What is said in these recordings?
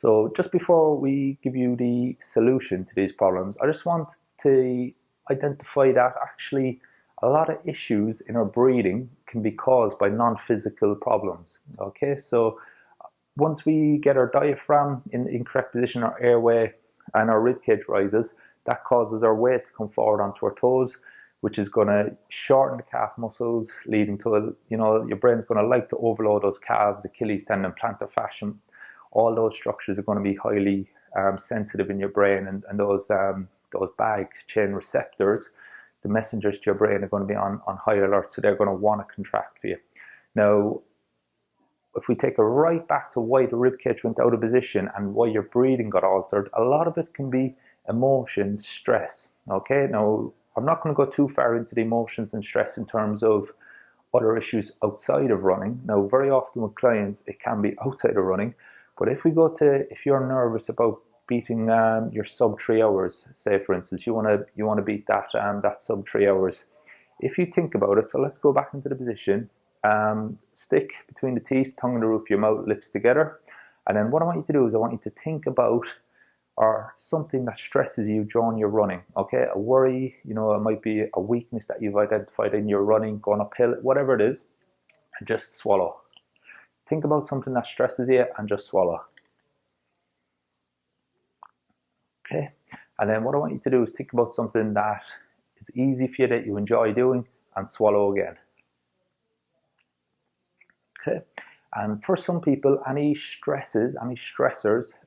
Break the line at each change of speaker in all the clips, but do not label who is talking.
So just before we give you the solution to these problems, I just want to identify that actually a lot of issues in our breathing can be caused by non-physical problems. Okay, so once we get our diaphragm in the incorrect position, our airway and our ribcage rises, that causes our weight to come forward onto our toes, which is going to shorten the calf muscles, leading to, your brain's going to like to overload those calves, Achilles tendon, plantar fascia. All those structures are going to be highly sensitive in your brain, and those bag chain receptors, the messengers to your brain, are going to be on high alert, so they're going to want to contract for you. Now, if we take it right back to why the ribcage went out of position and why your breathing got altered, a lot of it can be emotions, stress. Okay, now I'm not going to go too far into the emotions and stress in terms of other issues outside of running. Now, very often with clients, it can be outside of running, but if you're nervous about beating your sub 3 hours, say for instance, you want to beat that sub 3 hours. If you think about it, so let's go back into the position. Stick between the teeth, tongue and the roof of your mouth, lips together. And then what I want you to do is I want you to think about or something that stresses you during your running. Okay, a worry, it might be a weakness that you've identified in your running, going uphill, whatever it is, and just swallow. Think about something that stresses you and just swallow. Okay, and then what I want you to do is think about something that is easy for you, that you enjoy doing, and swallow again. Okay, and for some people, any stressors,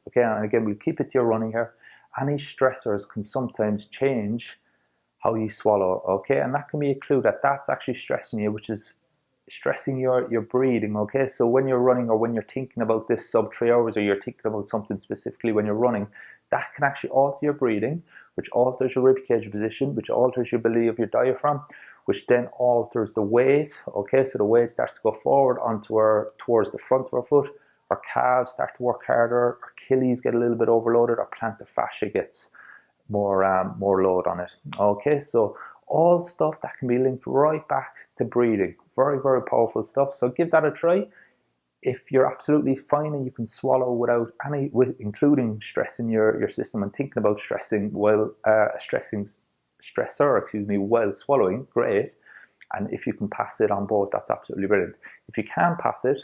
okay, and again, we'll keep it to your running here, any stressors can sometimes change how you swallow, okay, and that can be a clue that that's actually stressing you, which is stressing your breathing, okay. So when you're running, or when you're thinking about this sub 3 hours, or you're thinking about something specifically when you're running, that can actually alter your breathing, which alters your ribcage position, which alters your belly of your diaphragm, which then alters the weight, okay. So the weight starts to go forward towards the front of our foot, our calves start to work harder, our Achilles get a little bit overloaded, our plantar fascia gets more load on it, okay. So all stuff that can be linked right back to breathing. Very, very powerful stuff. So give that a try. If you're absolutely fine and you can swallow without including stressing your system and thinking about stressor, while swallowing, great. And if you can pass it on both, that's absolutely brilliant. If you can't pass it,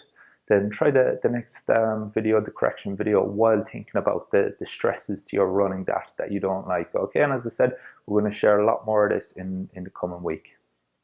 then try the next video, the correction video, while thinking about the stresses to your running that you don't like. Okay, and as I said, we're going to share a lot more of this in the coming week.